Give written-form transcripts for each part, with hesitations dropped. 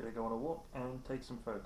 quickly go on a walk and take some photos.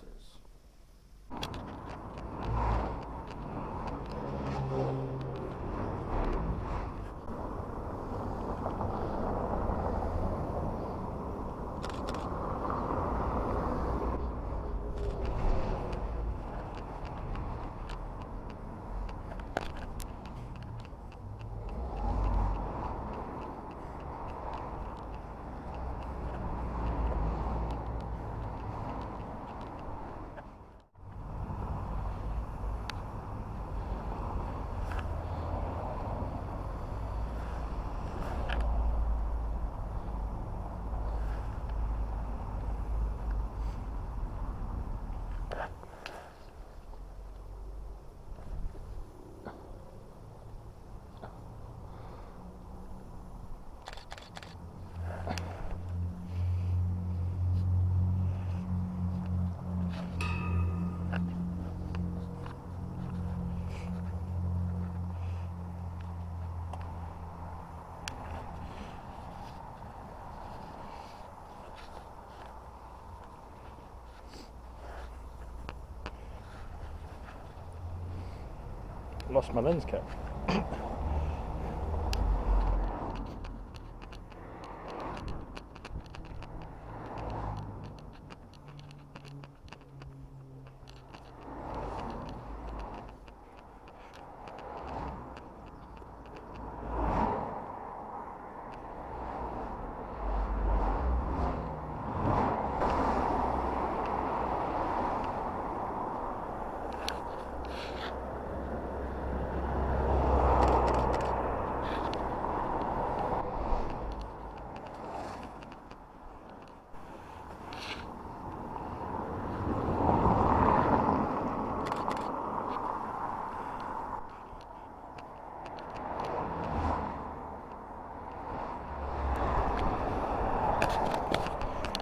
Lost my lens cap.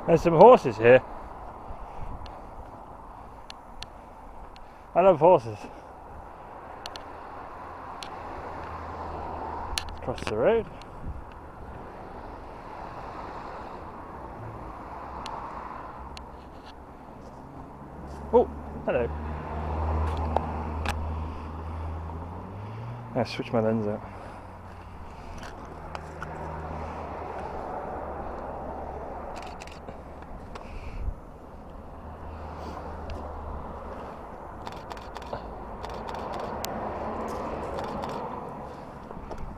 There's some horses here. I love horses. Across the road. Oh, hello. I switched my lens out.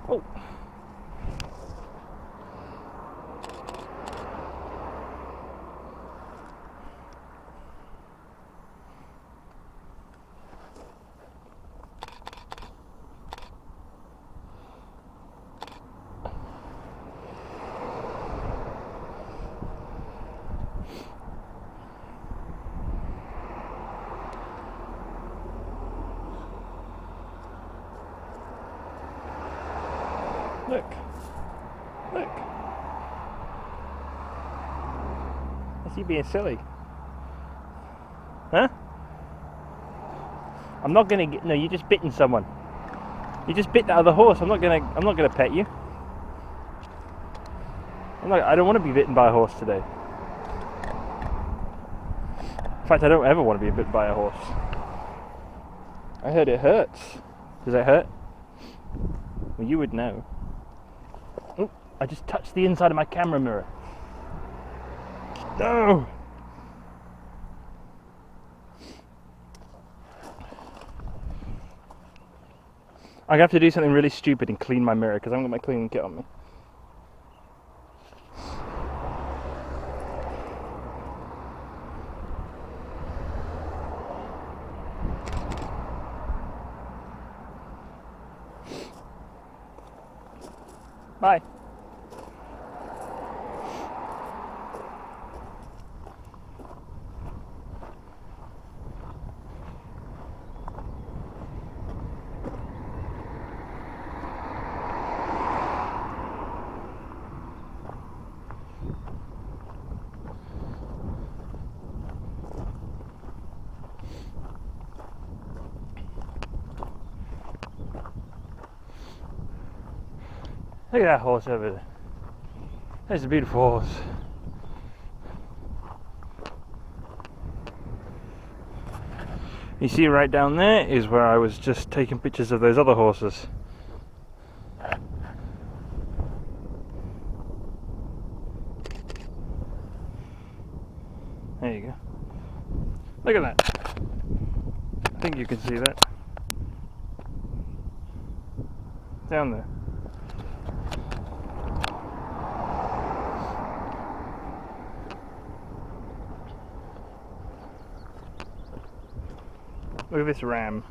Oh. Look. Look. Is he being silly? Huh? I'm not gonna get. No, you just bitten someone. You just bit that other horse. I'm not gonna pet you. I don't want to be bitten by a horse today. In fact, I don't ever want to be bitten by a horse. I heard it hurts. Does it hurt? Well, you would know. Oh, I just touched the inside of my camera mirror. No! I'm gonna have to do something really stupid and clean my mirror because I haven't got my cleaning kit on me. Bye. Look at that horse over there. That's a beautiful horse. You see right down there is where I was just taking pictures of those other horses. There you go. Look at that. I think you can see that. Down there. Look at this ram.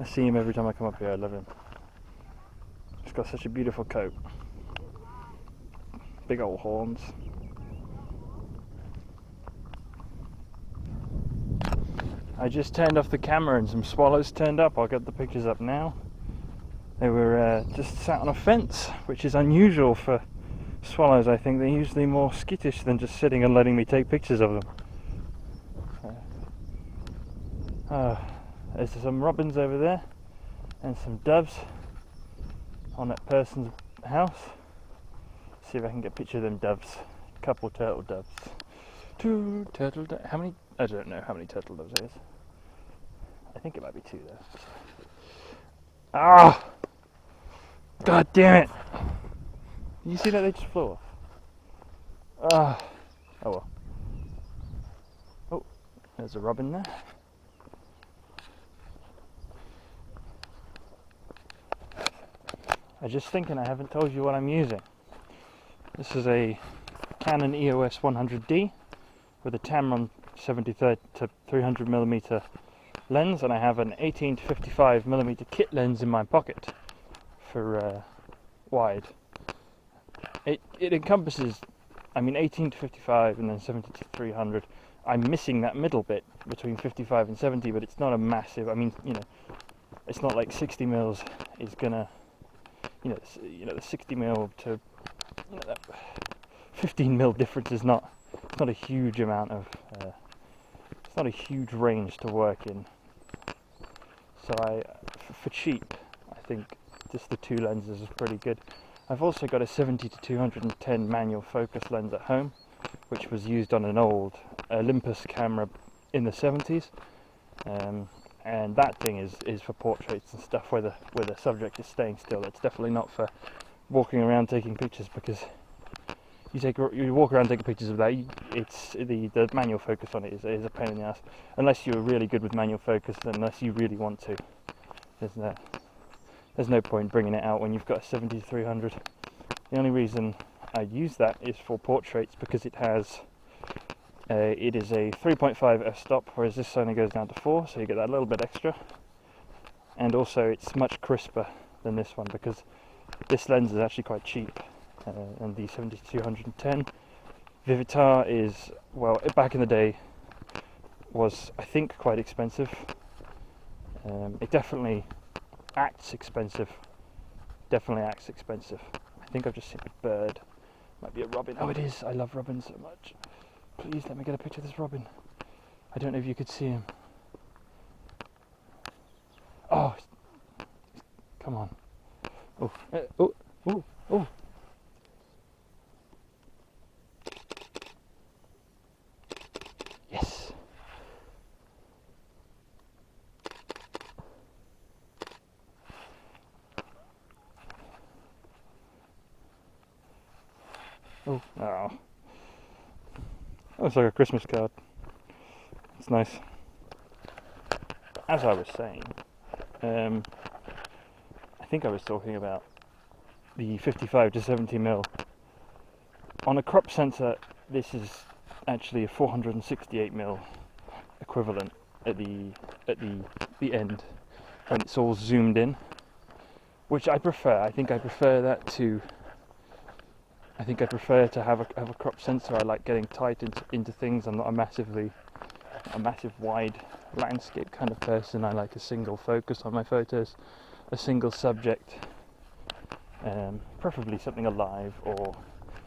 I see him every time I come up here. I love him. He's got such a beautiful coat. Big old horns. I just turned off the camera and some swallows turned up. I'll get the pictures up now. They were just sat on a fence, which is unusual for swallows. I think they're usually more skittish than just sitting and letting me take pictures of them. There's some robins over there and some doves on that person's house. See if I can get a picture of them doves. A couple turtle doves. 2 turtle doves. How many? I don't know how many turtle doves there is. I think it might be 2 though. Ah! God damn it! You see that they just flew off? Ah! Oh well. Oh, there's a robin there. I was just thinking I haven't told you what I'm using. This is a Canon EOS 100D with a Tamron 70 to 300mm lens, and I have an 18 to 55mm kit lens in my pocket for wide. It encompasses, 18 to 55 and then 70 to 300. I'm missing that middle bit between 55 and 70, but it's not a massive. It's not like 60mm is gonna. The 60mm to that 15mm difference is not. It's not a huge amount of. It's not a huge range to work in. So for cheap, I think just the 2 lenses is pretty good. I've also got a 70 to 210 manual focus lens at home, which was used on an old Olympus camera in the 70s. And that thing is for portraits and stuff where the subject is staying still. It's definitely not for walking around taking pictures, because you walk around taking pictures of that. It's the manual focus on it is a pain in the ass. Unless you're really good with manual focus, unless you really want to. There's no point bringing it out when you've got a 70-300. The only reason I use that is for portraits, because it is a 3.5 f-stop, whereas this only goes down to 4, so you get that little bit extra. And also it's much crisper than this one, because this lens is actually quite cheap, and the 70 to 210 Vivitar is, well, back in the day was, I think, quite expensive. It definitely acts expensive. I think I've just seen a bird. Might be a robin. Oh, it is. I love robins so much. Please let me get a picture of this robin. I don't know if you could see him. Oh, come on. Oh. Yes. Oh. Looks like a Christmas card. It's nice. As I was saying, I think I was talking about the 55 to 70mm. On a crop sensor, this is actually a 468mm equivalent at the end, when it's all zoomed in, which I prefer. I think I prefer that to. I think I prefer to have a crop sensor. I like getting tight into things. I'm not a massive wide landscape kind of person. I like a single focus on my photos, a single subject, preferably something alive or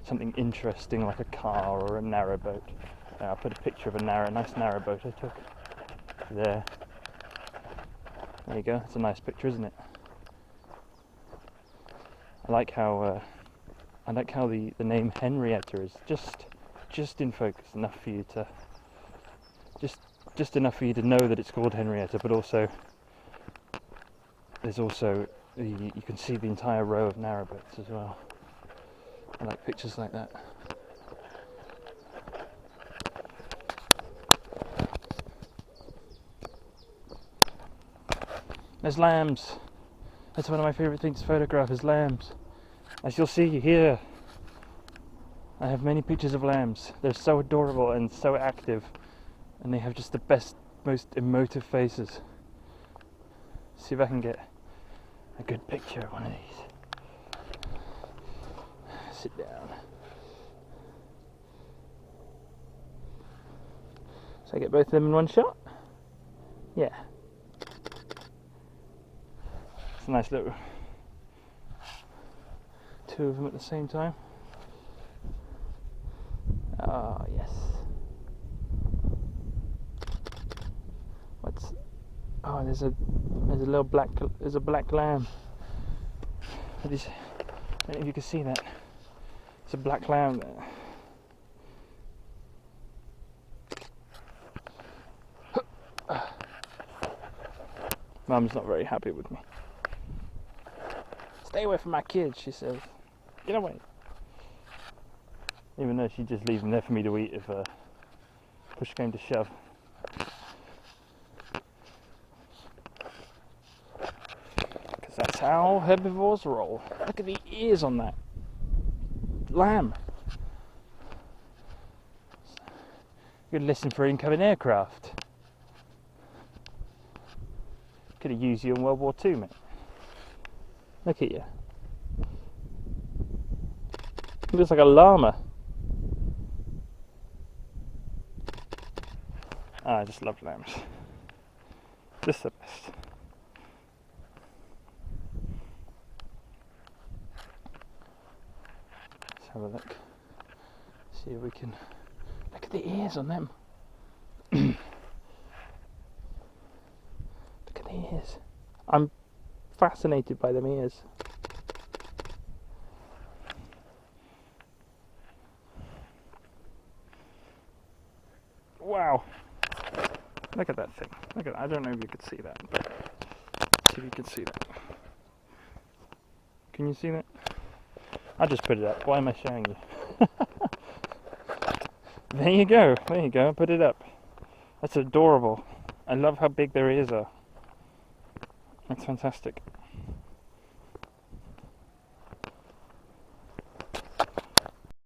something interesting like a car or a narrowboat. I'll put a picture of a nice narrowboat I took there. There you go. It's a nice picture, isn't it? I like how the name Henrietta is just in focus enough for you to just just enough for you to know that it's called Henrietta, but also there's also you can see the entire row of narrowbits as well. I like pictures like that. There's lambs. That's one of my favourite things to photograph, is lambs. As you'll see here, I have many pictures of lambs. They're so adorable and so active, and they have just the best, most emotive faces. See if I can get a good picture of one of these. Sit down. So I get both of them in one shot? Yeah. It's a nice little two of them at the same time. Oh yes. What's? Oh, there's a little black. There's a black lamb. I don't know if you can see that. It's a black lamb there. Mum's not very happy with me. Stay away from my kids, she says. Get away. Even though she'd just leave them there for me to eat if push came to shove. Because that's how herbivores roll. Look at the ears on that lamb. You could listen for incoming aircraft. Could have used you in World War II, mate. Look at you. He looks like a llama. I just love lambs. Just the best. Let's have a look. See if we can. Look at the ears on them. Look at the ears. I'm fascinated by them ears. Wow. Look at that thing. Look at that. I don't know if you could see that, but see if you can see that. Can you see that? I'll just put it up. Why am I showing you? There you go. There you go. Put it up. That's adorable. I love how big their ears are. That's fantastic.